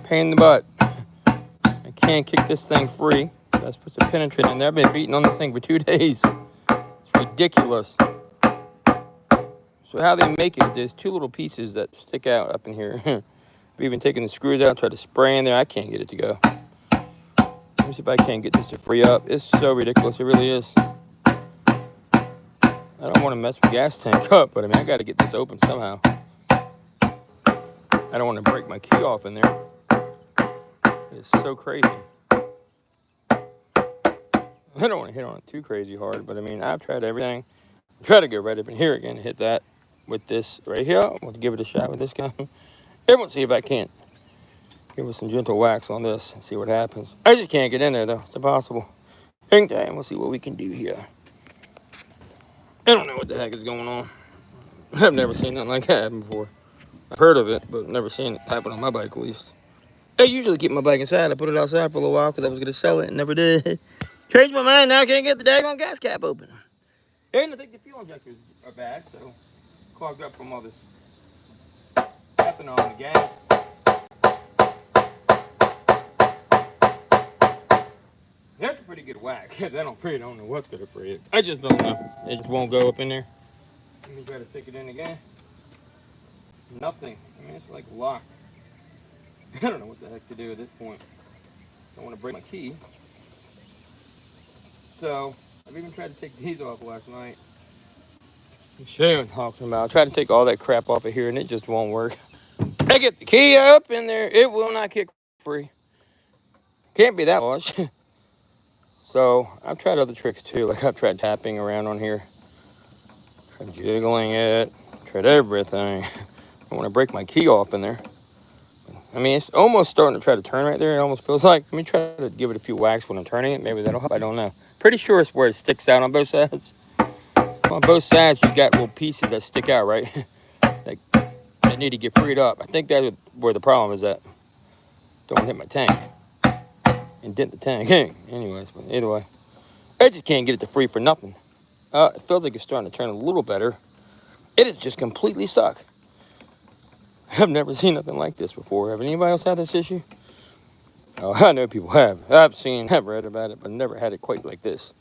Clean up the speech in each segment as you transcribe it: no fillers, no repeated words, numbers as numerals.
Pain in the butt. I can't kick this thing free. That's put some penetrant in there. I've been beating on this thing for 2 days. It's ridiculous. So how they make it is there's 2 little pieces that stick out up in here. I've even taken the screws out, tried to spray in there. I can't get it to go. Let me see if I can't get this to free up. It's so ridiculous. It really is. I don't want to mess my gas tank up, but I mean, I got to get this open somehow. I don't want to break my key off in there. It's so crazy. I don't want to hit on it too crazy hard, but I mean, I've tried everything. Try to go right up in here again and hit that with this right here. We'll give it a shot with this gun. Everyone see if I can't give it some gentle wax on this and see what happens. I just can't get in there though. It's impossible. Hang tight and we'll see what we can do here. I don't know what the heck is going on. I've never seen nothing like that happen before. I've heard of it, but never seen it happen on my bike at least. I usually keep my bike inside. I put it outside for a little while because I was going to sell it and never did. Changed my mind. Now I can't get the daggone gas cap open. And I think the fuel injectors are bad, so clogged up from all this ethanol in the gas. That's a pretty good whack. I don't know what's going to free it. I just don't know. It just won't go up in there. Let me try to stick it in again. Nothing. I mean, it's like locked. I don't know what the heck to do at this point. I don't want to break my key. So, I've even tried to take these off last night. I'm sure what I'm talking about. I tried to take all that crap off of here and it just won't work. I get the key up in there, it will not kick free. Can't be that much. So, I've tried other tricks too. Like I've tried tapping around on here. Tried jiggling it. Tried everything. I want to break my key off in there. I mean, it's almost starting to try to turn right there. It almost feels like. Let me try to give it a few whacks when I'm turning it. Maybe that'll help. I don't know. Pretty sure it's where it sticks out on both sides. On both sides, you got little pieces that stick out, right? Like, that need to get freed up. I think that's where the problem is at. Don't hit my tank. And dent the tank. Anyways, but either way. I just can't get it to free for nothing. It feels like it's starting to turn a little better. It is just completely stuck. I've never seen nothing like this before. Have anybody else had this issue? Oh, I know people have. I've read about it, but never had it quite like this.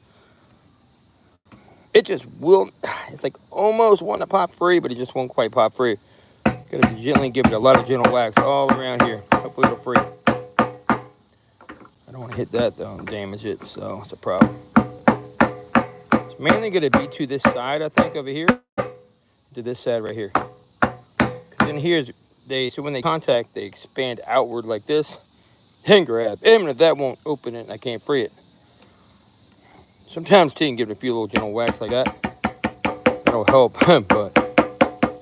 It just will, it's like almost wanting to pop free, but it just won't quite pop free. Gotta gently give it a lot of gentle wax all around here. Hopefully it'll free. I don't want to hit that though and damage it, so it's a problem. It's mainly gonna be to this side, I think, over here. To this side right here. Because in here, so when they contact, they expand outward like this. And grab. Even if that won't open it, I can't free it. Sometimes you can give it a few little gentle wax like that. That'll help, but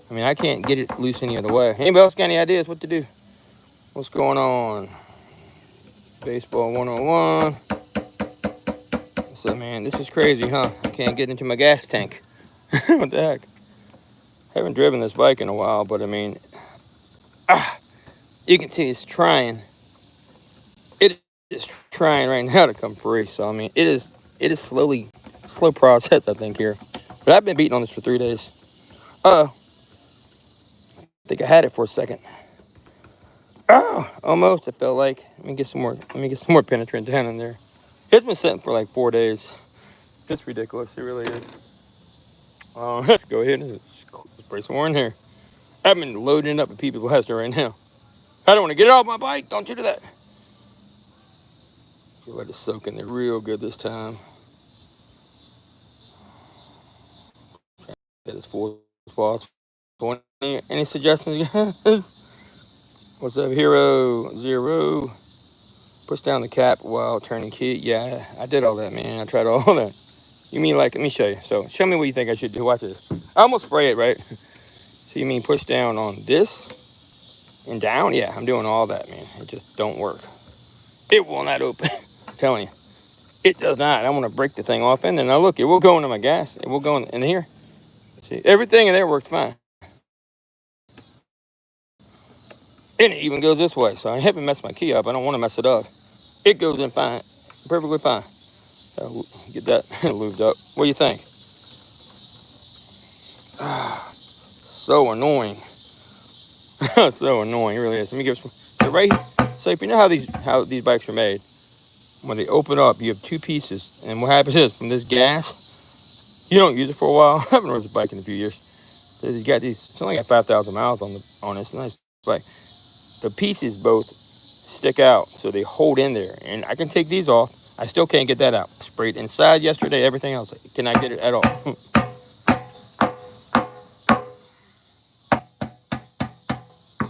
I mean, I can't get it loose any other way. Anybody else got any ideas what to do? What's going on? Baseball 101. So, man, this is crazy, huh? I can't get into my gas tank. What the heck? I haven't driven this bike in a while, but I mean, you can see it's trying. It is trying right now to come free. So, I mean, it is slow process, I think, here. But I've been beating on this for 3 days. I think I had it for a second. Oh, almost, I felt like. Let me get some more penetrant down in there. It's been sitting for like 4 days. It's ridiculous, it really is. Let's go ahead and spray some more in here. I've been loading it up with people's blaster right now. I don't want to get it off my bike. Don't you do that. Let it soak in there real good this time. Get as full as possible. Any suggestions, guys? What's up, Hero Zero? Push down the cap while turning key. Yeah, I did all that, man. I tried all that. You mean like, let me show you. So show me what you think I should do. Watch this. I almost spray it, right? So you mean push down on this and down? Yeah, I'm doing all that, man. It just don't work. It will not open. I'm telling you. It does not. I want to break the thing off in there. Now look, it will go into my gas. It will go in here. See, everything in there works fine. And it even goes this way. So I haven't messed my key up. I don't want to mess it up. It goes in fine. Perfectly fine. So get that lubed up. What do you think? So annoying. So annoying, it really is. Let me give some. So right here, so if you know how these bikes are made, when they open up, you have two pieces, and what happens is from this gas, you don't use it for a while. I haven't rode this bike in a few years. So you got these. It's only got 5,000 miles on this nice bike. The pieces both stick out, so they hold in there, and I can take these off. I still can't get that out. Sprayed inside yesterday, everything else. I cannot get it at all.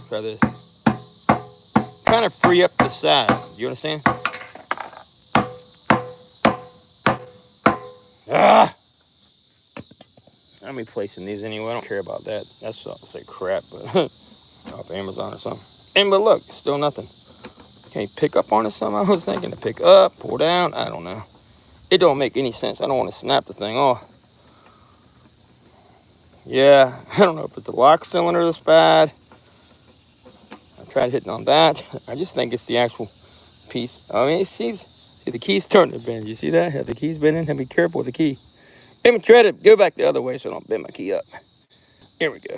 Try this. Kind of free up the sides. You understand? Ah! I'm replacing these anyway. I don't care about that. That's like crap, but off Amazon or something. But look, still nothing. Can you pick up on it somehow? I was thinking to pick up, pull down. I don't know. It don't make any sense. I don't want to snap the thing off. Yeah, I don't know if it's the lock cylinder that's bad. I tried hitting on that. I just think it's the actual piece. I mean, it seems. See, the key's starting to bend. You see that? Have the key's bending? Have to be careful with the key. Let me try to go back the other way so I don't bend my key up. Here we go.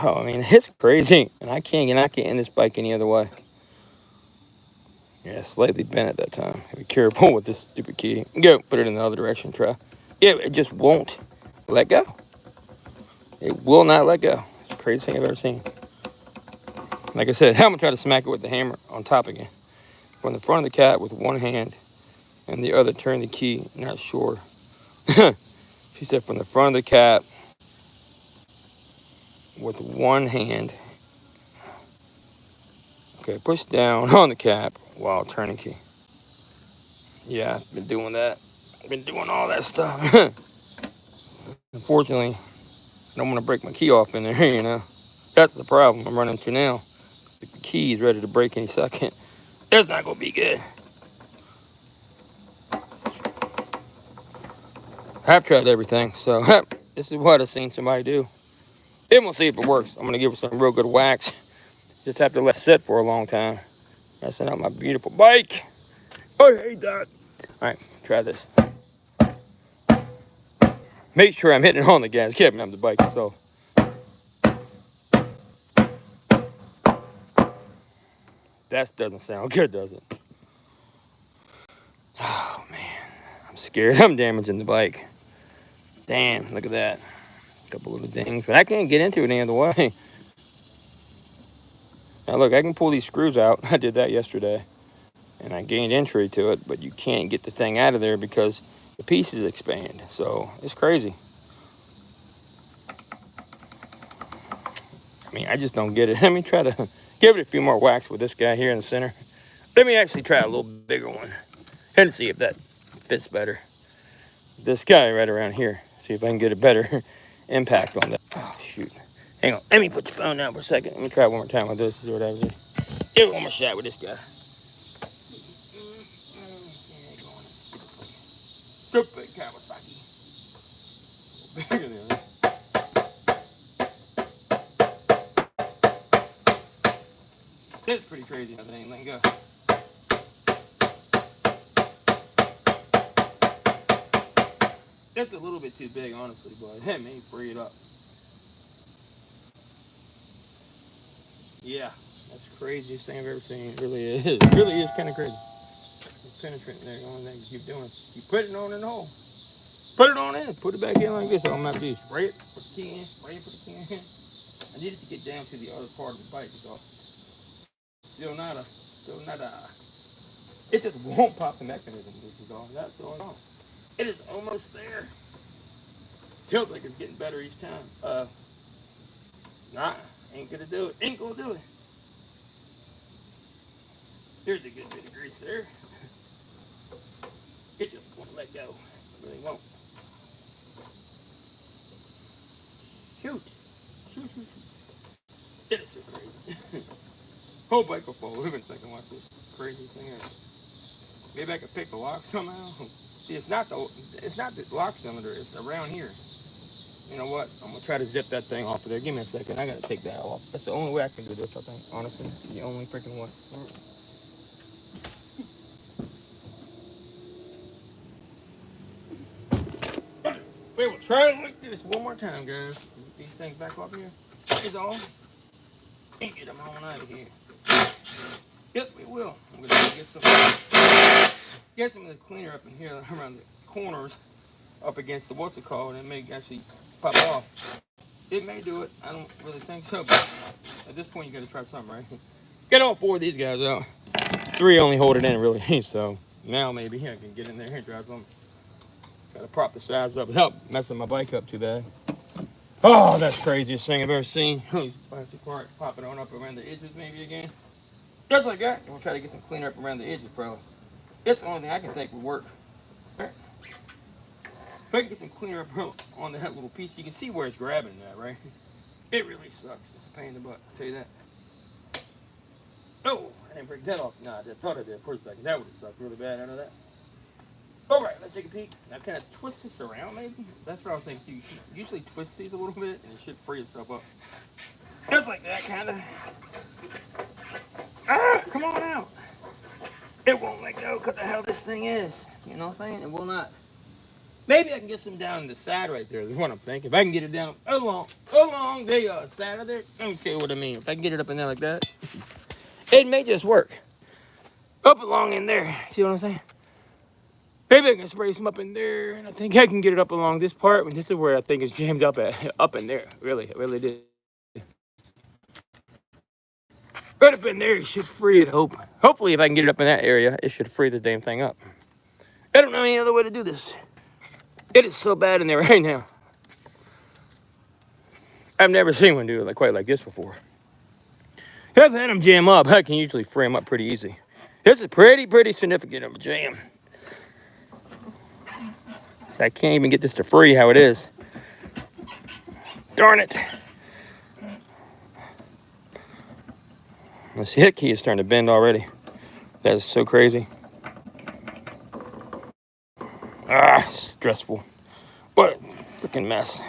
Oh, I mean, it's crazy. And I can't end this bike any other way. Yeah, slightly bent at that time. Be careful with this stupid key. Go, put it in the other direction, try. Yeah, it just won't let go. It will not let go. It's the craziest thing I've ever seen. Like I said, I'm going to try to smack it with the hammer on top again. From the front of the cat with one hand and the other turn the key. Not sure. She said from the front of the cat with one hand. Okay, push down on the cap while turning key. Yeah, I've been doing that. I've been doing all that stuff. Unfortunately, I don't want to break my key off in there, you know. That's the problem I'm running into now. The key is ready to break any second. That's not going to be good. I've tried everything, so this is what I've seen somebody do. Then we'll see if it works. I'm going to give it some real good wax. Just have to let it sit for a long time. Messing up my beautiful bike. I hate that. All right, try this. Make sure I'm hitting it on the gas. Keeping up the bike itself. That doesn't sound good, does it? Oh, man. I'm scared I'm damaging the bike. Damn, look at that. A couple little dings. But I can't get into it any other way. Now, look, I can pull these screws out. I did that yesterday. And I gained entry to it. But you can't get the thing out of there because the pieces expand. So, it's crazy. I mean, I just don't get it. Let me try to give it a few more whacks with this guy here in the center. Let me actually try a little bigger one and see if that fits better. This guy right around here. See if I can get a better impact on that. Oh, shoot. Hang on. Let me put the phone down for a second. Let me try one more time with this. See what happens. Give it one more shot with this guy. Stupid Kawasaki. Bigger than that. It's pretty crazy how that ain't letting go. That's a little bit too big, honestly, but that may free it up. Yeah, that's the craziest thing I've ever seen. It really is. It really is kind of crazy. It's penetrant there. The only thing you keep doing is you put it on in the hole. Put it on in. Put it back in like this. All I'm going to have to do is spray it, put the key in, spray it, put the key in. I needed to get down to the other part of the bike, so still not a. It just won't pop the mechanism. This is all. That's all wrong. It is almost there. Feels like it's getting better each time. Nah, ain't gonna do it. Ain't gonna do it. Here's a good bit of grease there. It just won't let go. It really won't. Shoot. It is so crazy. Whole bike will fall over in a second. Watch this crazy thing ever. Maybe I could pick the lock somehow. See, it's not the lock cylinder. It's around here. You know what? I'm gonna try to zip that thing off of there. Give me a second. I gotta take that off. That's the only way I can do this. I think, honestly, the only freaking way. Wait, we'll try and look at this one more time, guys. Get these things back off here. is all. Can't get them on out of here. Yes, we will. I'm gonna get some of the cleaner up in here around the corners, up against the what's it called, and it may actually pop off. It may do it. I don't really think so, but at this point you gotta try something, right? Get all 4 of these guys out. 3 only hold it in really, so now maybe I can get in there and drive something. Gotta prop the sides up without messing my bike up too bad. Oh, that's the craziest thing I've ever seen. Plastic part popping on up around the edges maybe again. Just like that. And we'll try to get some cleaner up around the edges probably. That's the only thing I can think would work. Right. If I can get some cleaner up on that little piece, you can see where it's grabbing that, right? It really sucks. It's a pain in the butt, I'll tell you that. Oh, I didn't break that off. Nah, I thought I did for a second. That would have sucked really bad, I know that. Alright, let's take a peek. Now kind of twist this around maybe. That's what I was thinking. You usually twist these a little bit and it should free itself up. Just like that, kind of. Ah, come on out. It won't let go because of how this thing is. You know what I'm saying? It will not. Maybe I can get some down the side right there. That's what I'm thinking. If I can get it down along the side of there. Okay, what I mean. If I can get it up in there like that, it may just work. Up along in there. See what I'm saying? Maybe I can spray some up in there, and I think I can get it up along this part. This is where I think it's jammed up at, up in there. Really, it really did. Right up in there, it should free it. Hopefully, if I can get it up in that area, it should free the damn thing up. I don't know any other way to do this. It is so bad in there right now. I've never seen one do it quite like this before. If I've had them jam up, I can usually free them up pretty easy. This is pretty significant of a jam. I can't even get this to free how it is. Darn it. Let's see, that key is starting to bend already. That is so crazy. Ah, stressful. What a freaking mess.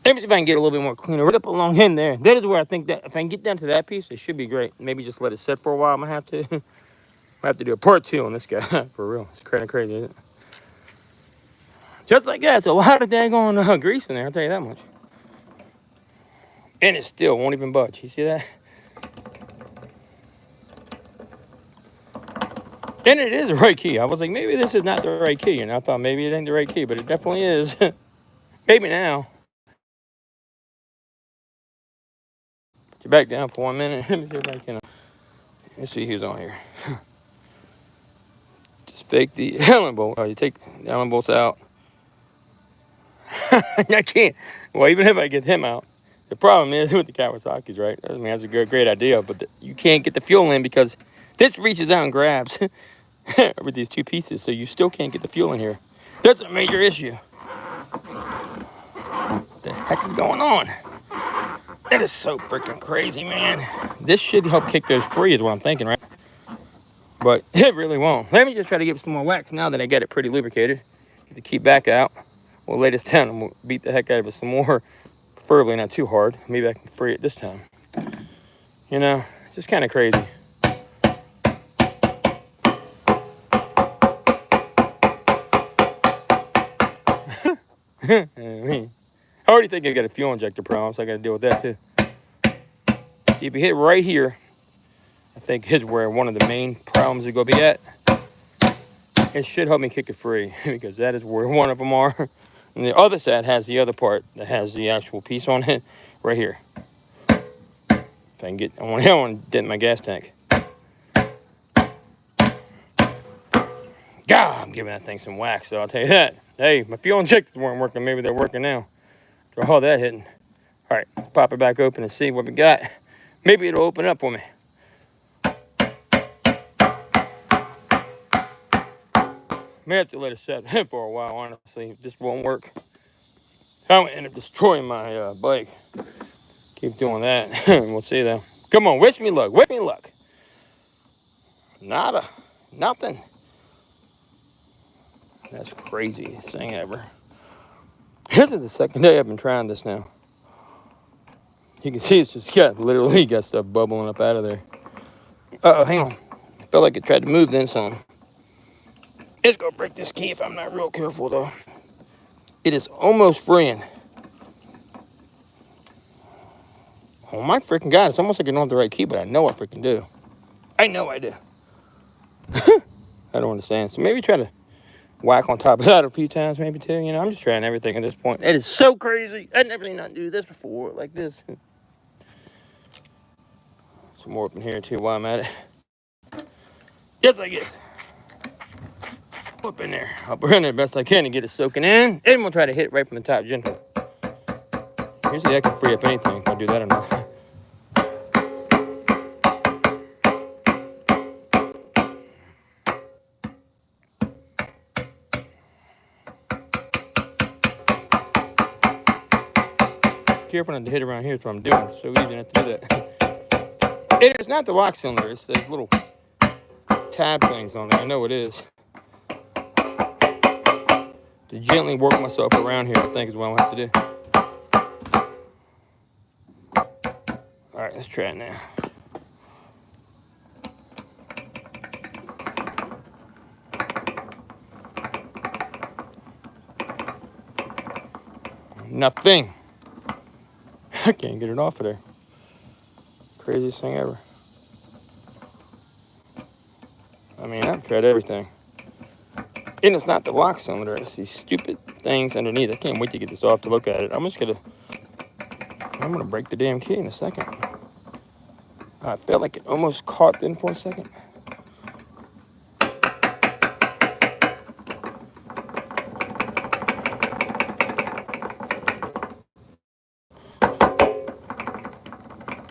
Maybe if I can get a little bit more cleaner right up along in there. That is where I think that if I can get down to that piece, it should be great. Maybe just let it sit for a while. I'm gonna have to do a part 2 on this guy. For real. It's kind of crazy, isn't it? Just like that, it's a lot of daggone grease in there, I'll tell you that much. And it still won't even budge. You see that? And it is the right key. I was like, maybe this is not the right key. And I thought maybe it ain't the right key, but it definitely is. Maybe now. Put you back down for 1 minute. Let me see if I can. Let's see who's on here. Just fake the Allen bolt. Oh, you take the Allen bolts out. I can't. Well, even if I get him out, the problem is with the Kawasaki's, right? I mean, that's a great idea, but you can't get the fuel in because this reaches out and grabs with these 2 pieces, so you still can't get the fuel in here. That's a major issue. What the heck is going on? That is so freaking crazy, man. This should help kick those free is what I'm thinking, right? But it really won't. Let me just try to give it some more wax now that I got it pretty lubricated. Get the key back out. We'll lay this down and we'll beat the heck out of it some more. Preferably not too hard. Maybe I can free it this time. You know, it's just kind of crazy. I already think I got a fuel injector problem, so I got to deal with that too. See, if you hit right here, I think is where one of the main problems is going to be at. It should help me kick it free because that is where one of them are. And the other side has the other part that has the actual piece on it right here. If I can get, I want to dent my gas tank. God, I'm giving that thing some wax, so I'll tell you that. Hey, my fuel injectors weren't working. Maybe they're working now. After all that hitting. All right, pop it back open and see what we got. Maybe it'll open up for me. May have to let it set for a while, honestly. If this won't work, I'm gonna end up destroying my bike. Keep doing that. We'll see though. Come on, wish me luck. Wish me luck. Nada. Nothing. That's the craziest thing ever. This is the second day I've been trying this now. You can see it's just literally got stuff bubbling up out of there. Uh-oh, hang on. I felt like it tried to move then some. It's gonna break this key if I'm not real careful though. It is almost freeing. Oh my freaking God, it's almost like I don't have the right key, but I know I freaking do. I know I do. I don't understand. So maybe try to whack on top of that a few times, maybe too. You know, I'm just trying everything at this point. It is so crazy. I never did not do this before, like this. Some more up in here too while I'm at it. Just like it. Up in there. I'll burn it best I can to get it soaking in. And we'll try to hit it right from the top gentle. Usually I can free up anything if I do that or not. Careful not to hit around here is what I'm doing. It's so easy not to do that. It is not the lock cylinder. It's those little tab things on there. I know it is. To gently work myself around here, I think is what I'll have to do. All right, let's try it now. Nothing. I can't get it off of there. Craziest thing ever. I mean, I've tried everything. And it's not the lock cylinder. It's these stupid things underneath. I can't wait to get this off to look at it. I'm gonna break the damn key in a second. I felt like it almost caught then for a second.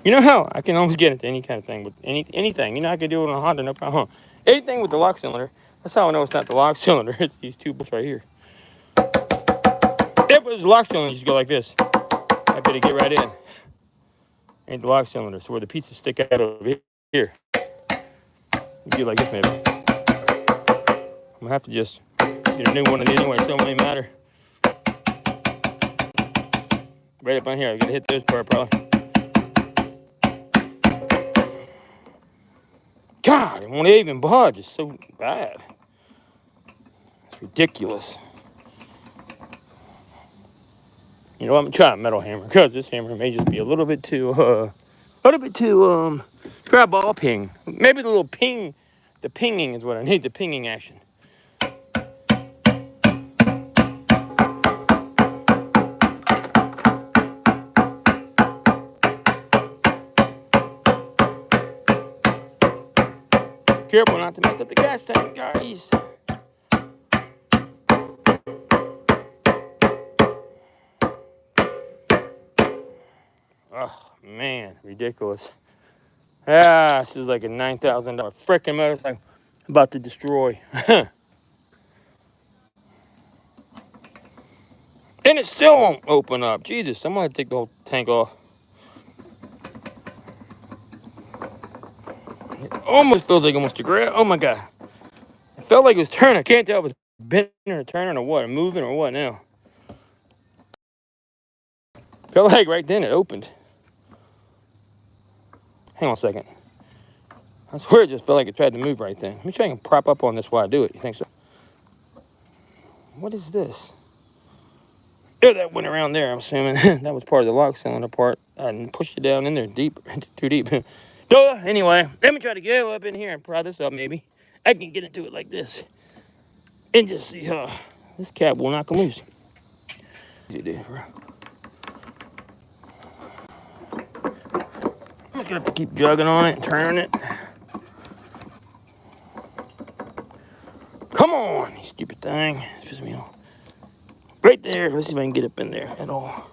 You know how I can almost get into any kind of thing with anything. You know, I can do it on a Honda, no problem. Anything with the lock cylinder. That's how I know it's not the lock cylinder. It's these two bolts right here. If it was the lock cylinder, you just go like this. I better get right in. Ain't the lock cylinder. So where the pieces stick out over here. You do like this maybe. I'm gonna have to just get a new one of these anyway. It don't really matter. Right up on here. I gotta hit this part probably. God, it won't even budge. It's so bad. It's ridiculous. You know, I'm gonna try a metal hammer because this hammer may just be a little bit too try a ball ping. Maybe the little ping, the pinging is what I need. The pinging action. Careful not to mess up the gas tank, guys. Oh, man, ridiculous. This is like a $9,000 freaking motorcycle about to destroy. And it still won't open up. Jesus, I'm going to take the whole tank off. It almost feels like almost a grab. Oh, my God. It felt like it was turning. I can't tell if it was bending or turning or what, or moving or what now. Felt like right then it opened. Hang on a second. I swear it just felt like it tried to move right then. Let me try and prop up on this while I do it. You think so? What is this? Oh, that went around there, I'm assuming. That was part of the lock cylinder part. I pushed it down in there deep, too deep. Duh. Anyway, let me try to go up in here and pry this up maybe. I can get into it like this. And just see how this cap will not come loose. I'm just gonna have to keep jugging on it and turning it. Come on, you stupid thing. It's just me off. Right there. Let's see if I can get up in there at all.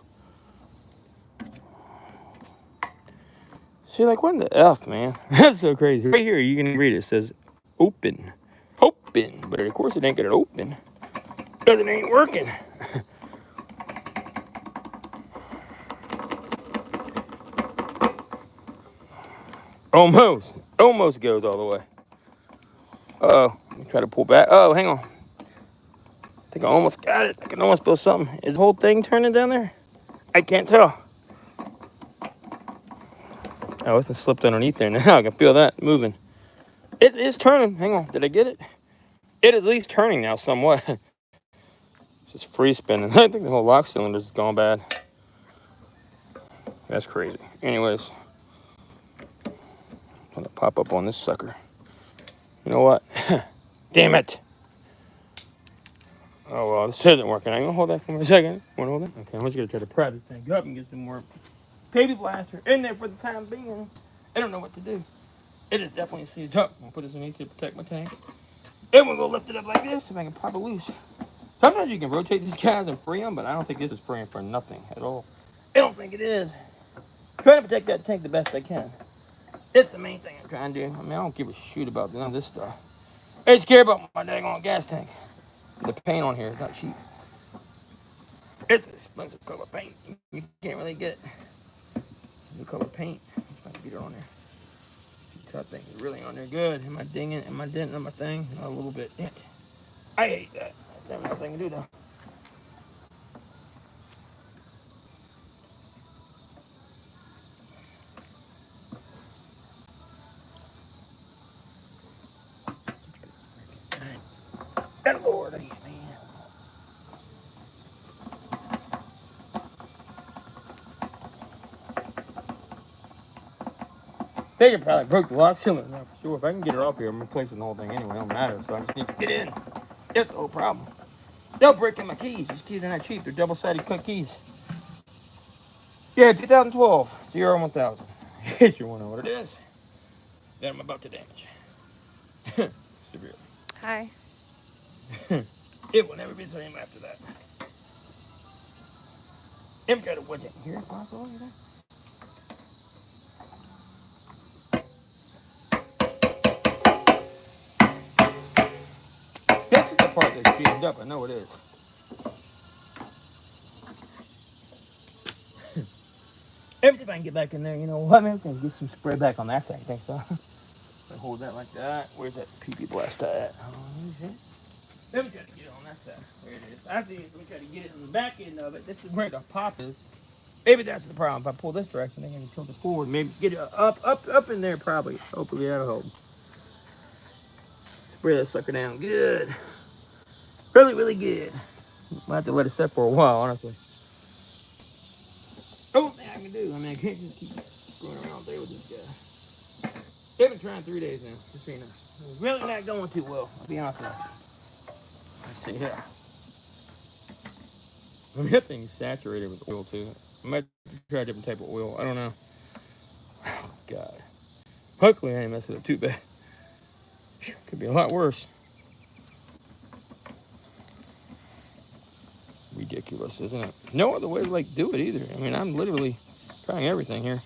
See, like, what in the F, man? That's so crazy. Right here, you can read it. It says open. Open. But of course, it ain't gonna open because it ain't working. Almost goes all the way. Uh-oh, let me try to pull back. Oh, hang on. I think I almost got it. I can almost feel something. Is the whole thing turning down there? I can't tell. Oh, it's slipped underneath there now. I can feel that moving. It is turning. Hang on, did I get it? It is at least turning now somewhat. It's just free spinning. I think the whole lock cylinder is gone bad. That's crazy. Anyways, I'm gonna pop up on this sucker. You know what? Damn it. Oh, well, this isn't working. I'm gonna hold that for a second. Wanna hold it? Okay, I'm just gonna try to pry this thing up and get some more baby blaster in there for the time being. I don't know what to do. It is definitely seized up. I'm gonna put this underneath to protect my tank. And we're gonna lift it up like this if I can pop it loose. Sometimes you can rotate these guys and free them, but I don't think this is freeing for nothing at all. I don't think it is. I'm trying to protect that tank the best I can. It's the main thing I'm trying to do. I mean, I don't give a shoot about none of this stuff. I just care about my daggone gas tank. The paint on here is not cheap. It's expensive color paint. You can't really get new color paint. I'm trying to get it on there. That thing is really on there good. Am I dinging? Am I denting on my thing? A little bit. I hate that. That's nothing else I can do though. Good Lord, man. They could probably broke the lock cylinder now for sure. If I can get it off here, I'm replacing the whole thing anyway. It don't matter. So I just need to get in. That's the whole problem. They'll break in my keys. These keys are not cheap. They're double-sided cut keys. Yeah, 2012 ZR1000. If you want to know what it is, that I'm about to damage. Severely. Hi. It will never be the same after that. I'm trying to wedge it here if possible. This is the part that's jammed up. I know it is. Every time I can get back in there, you know what, man? We can get some spray back on that side. You think so? Hold that like that. Where's that PP blaster at? Let me try to get it on that side. There it is. I see it. Let me try to get it on the back end of it. This is where the pop is. Maybe that's the problem. If I pull this direction, I'm going to tilt it forward. Maybe get it up in there probably. Hopefully that'll help. Spray that sucker down. Good. Really, really good. Might have to let it set for a while, honestly. Oh, thing I can do. I mean, I can't just keep going around there with this guy. They've been trying 3 days now. Just so you know. It's really not going too well. I'll be honest with you. Let's see here. I mean, that thing's saturated with oil too. I might try a different type of oil. I don't know. Oh, God. Luckily, I ain't messing up too bad. Could be a lot worse. Ridiculous, isn't it? No other way to like do it either. I mean, I'm literally trying everything here.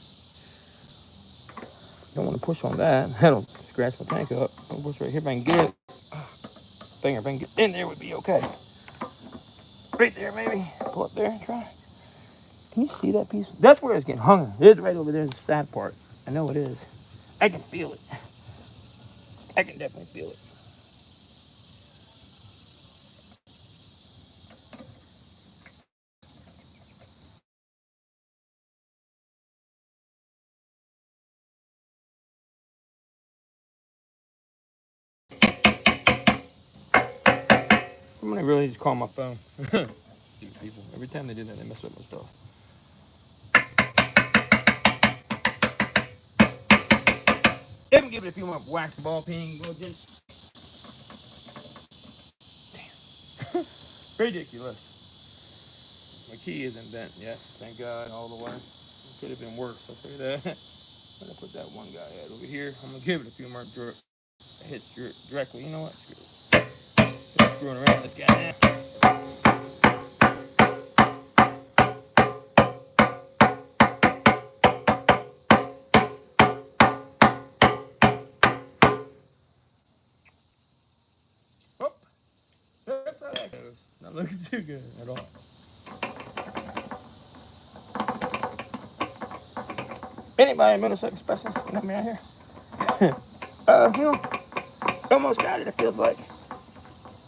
Don't want to push on that. That'll scratch my tank up. I'll push right here if I can get it. Finger, if I can get in there, would be okay. Right there, maybe. Pull up there and try. Can you see that piece? That's where it's getting hung. It is right over there, the fat part. I know it is. I can feel it. I can definitely feel it. Somebody really just call my phone. These people. Every time they do that, they mess up my stuff. Let me give it a few more wax ball peen. Damn. Ridiculous. My key isn't bent yet. Thank God, all the way. It could have been worse, I'll say that. I'm gonna put that one guy at over here. I'm gonna give it a few more hits directly. You know what? Screwing around this guy now. Oh, that's how that goes. Not looking too good at all. Anybody a motorcycle specialist? Let me out here. You know, almost got it.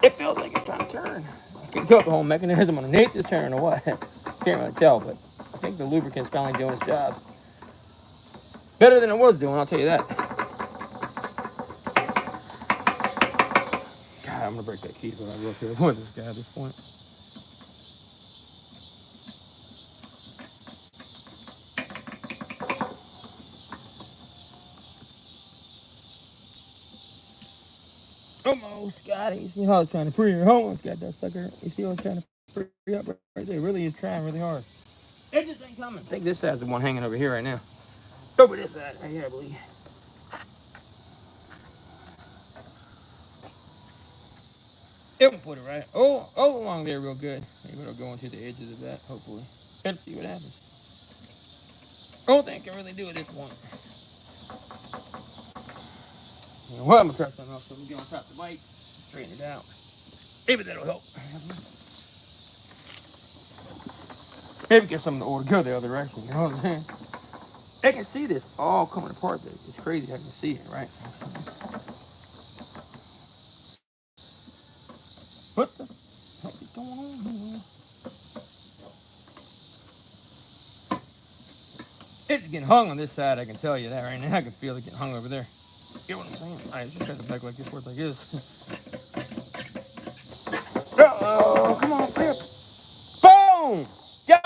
It feels like it's trying to turn. I can't tell if the whole mechanism underneath is turning or what. Can't really tell, but I think the lubricant's finally doing its job. Better than it was doing, I'll tell you that. God, I'm gonna break that key when I go up here with this guy at this point. Almost got it. You see how it's trying to free her? Almost got that sucker. You see how it's trying to free up right there? Really is trying really hard. It just ain't coming. I think this side's the one hanging over here right now. Over this side right here, I believe. It will put it right. Oh, along there real good. Maybe it'll go into the edges of that, hopefully. Let's see what happens. Only thing I can really do with this one. Well, I'm gonna try something else. So we get on top of the bike, straighten it out. Maybe that'll help. Maybe get some of the oil to go the other direction. You know what I'm saying? I can see this all coming apart. There. It's crazy. I can see it, right? What the heck is going on here? It's getting hung on this side. I can tell you that right now. I can feel it getting hung over there. You know what I'm saying? All right, just try to back like this, forth like this.